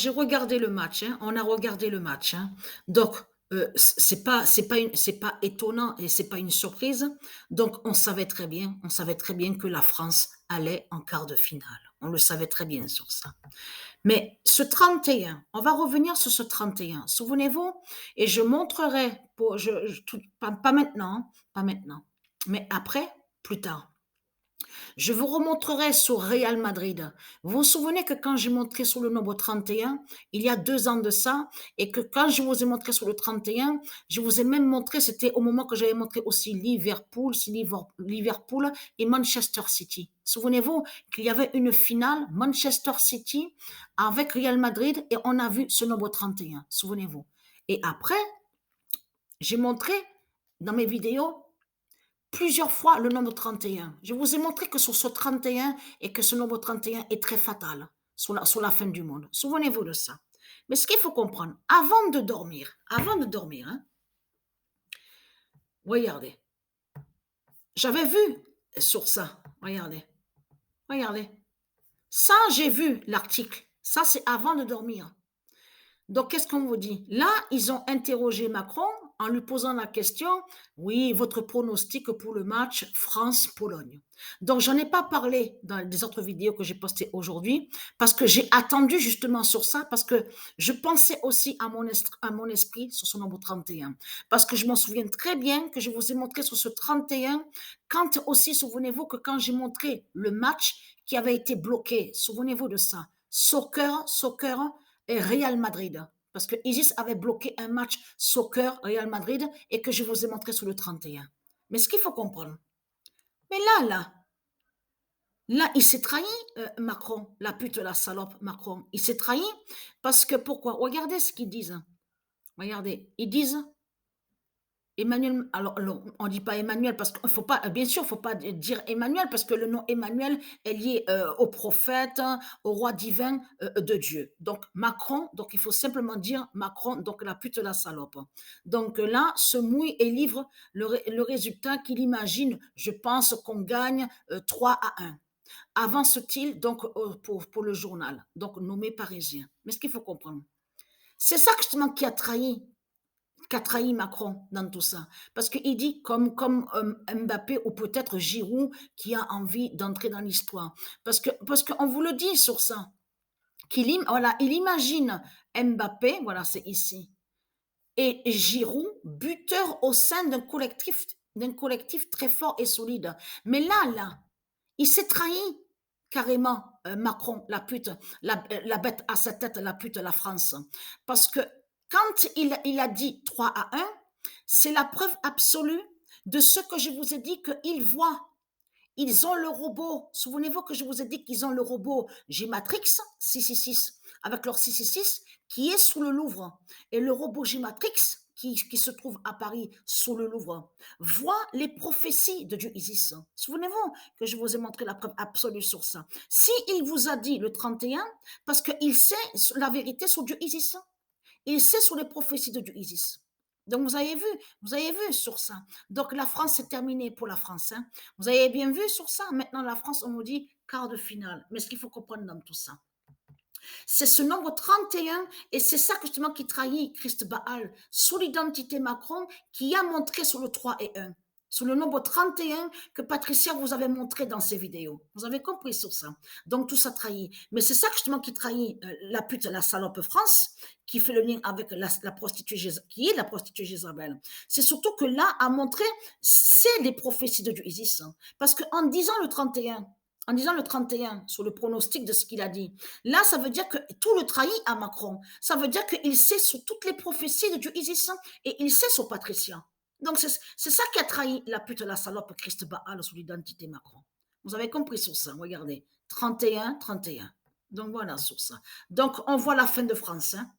J'ai regardé le match, hein, on a regardé le match, hein. Donc, c'est pas étonnant et c'est pas une surprise. Donc on savait très bien que la France allait en quart de finale. On le savait très bien sur ça. Mais ce 31, on va revenir sur ce 31. Souvenez-vous, et je montrerai pour pas maintenant, hein, pas maintenant, mais après, plus tard. Je vous remontrerai sur Real Madrid. Vous vous souvenez que quand j'ai montré sur le nombre 31, il y a 2 ans de ça, et que quand je vous ai montré sur le 31, je vous ai même montré, c'était au moment que j'avais montré aussi Liverpool et Manchester City. Souvenez-vous qu'il y avait une finale Manchester City avec Real Madrid et on a vu ce nombre 31. Souvenez-vous. Et après, j'ai montré dans mes vidéos plusieurs fois le nombre 31. Je vous ai montré que sur ce 31 et que ce nombre 31 est très fatal sur la fin du monde. Souvenez-vous de ça. Mais ce qu'il faut comprendre, avant de dormir, hein, regardez, j'avais vu sur ça, regardez. Ça, j'ai vu l'article. Ça, c'est avant de dormir. Donc, qu'est-ce qu'on vous dit? Là, ils ont interrogé Macron en lui posant la question, oui, votre pronostic pour le match France-Pologne. Donc, j'en ai pas parlé dans des autres vidéos que j'ai postées aujourd'hui parce que j'ai attendu justement sur ça parce que je pensais aussi à mon esprit sur ce nombre 31. Parce que je m'en souviens très bien que je vous ai montré sur ce 31 quand aussi, souvenez-vous que quand j'ai montré le match qui avait été bloqué, souvenez-vous de ça. Soccer, et Real Madrid. Parce que Isis avait bloqué un match soccer Real Madrid et que je vous ai montré sur le 31. Mais ce qu'il faut comprendre, mais là, il s'est trahi, Macron, la pute, la salope, Macron. Il s'est trahi parce que pourquoi? Regardez ce qu'ils disent. Regardez, ils disent Emmanuel, alors, on ne dit pas Emmanuel parce qu'il faut pas, bien sûr, il ne faut pas dire Emmanuel parce que le nom Emmanuel est lié au prophète, hein, au roi divin de Dieu. Donc Macron, donc il faut simplement dire Macron, donc la pute, la salope. Donc là, se mouille et livre le résultat qu'il imagine. Je pense qu'on gagne 3-1. Avance-t-il donc pour le journal, donc nommé parisien. Mais ce qu'il faut comprendre, c'est ça justement qui a trahi Macron dans tout ça. Parce qu'il dit comme Mbappé ou peut-être Giroud qui a envie d'entrer dans l'histoire. Parce qu'on vous le dit sur ça, voilà, il imagine Mbappé, voilà, c'est ici, et Giroud, buteur au sein d'un collectif très fort et solide. Mais là, il s'est trahi carrément, Macron, la pute, la bête à sa tête, la pute, la France. Parce que quand il a dit 3-1, c'est la preuve absolue de ce que je vous ai dit qu'il voit. Ils ont le robot. Souvenez-vous que je vous ai dit qu'ils ont le robot G-Matrix 666 avec leur 666 qui est sous le Louvre. Et le robot G-Matrix qui se trouve à Paris sous le Louvre voit les prophéties de Dieu Isis. Souvenez-vous que je vous ai montré la preuve absolue sur ça. Si il vous a dit le 31, parce qu'il sait la vérité sur Dieu Isis, il sait sur les prophéties de Dieu Isis. Donc vous avez vu sur ça. Donc la France, c'est terminé pour la France, hein. Vous avez bien vu sur ça. Maintenant, la France, on vous dit quart de finale. Mais ce qu'il faut comprendre dans tout ça, c'est ce nombre 31 et c'est ça justement qui trahit Christ Baal sous l'identité Macron qui a montré sur le 3 et 1. Sur le nombre 31 que Patricia vous avait montré dans ses vidéos. Vous avez compris sur ça. Donc tout ça trahit. Mais c'est ça justement qui trahit la pute, la salope France, qui fait le lien avec la prostituée, qui est la prostituée Jézabel. C'est surtout que là, a montré, c'est des prophéties de Dieu Isis. Hein. Parce qu'en disant le 31, en disant le 31 sur le pronostic de ce qu'il a dit. Là, ça veut dire que tout le trahit à Macron. Ça veut dire qu'il sait sur toutes les prophéties de Dieu Isis et il sait sur Patricia. Donc, c'est ça qui a trahi la pute, la salope, Christ Baal sur l'identité Macron. Vous avez compris sur ça, regardez. 31, 31. Donc, voilà sur ça. Donc, on voit la fin de France. Hein.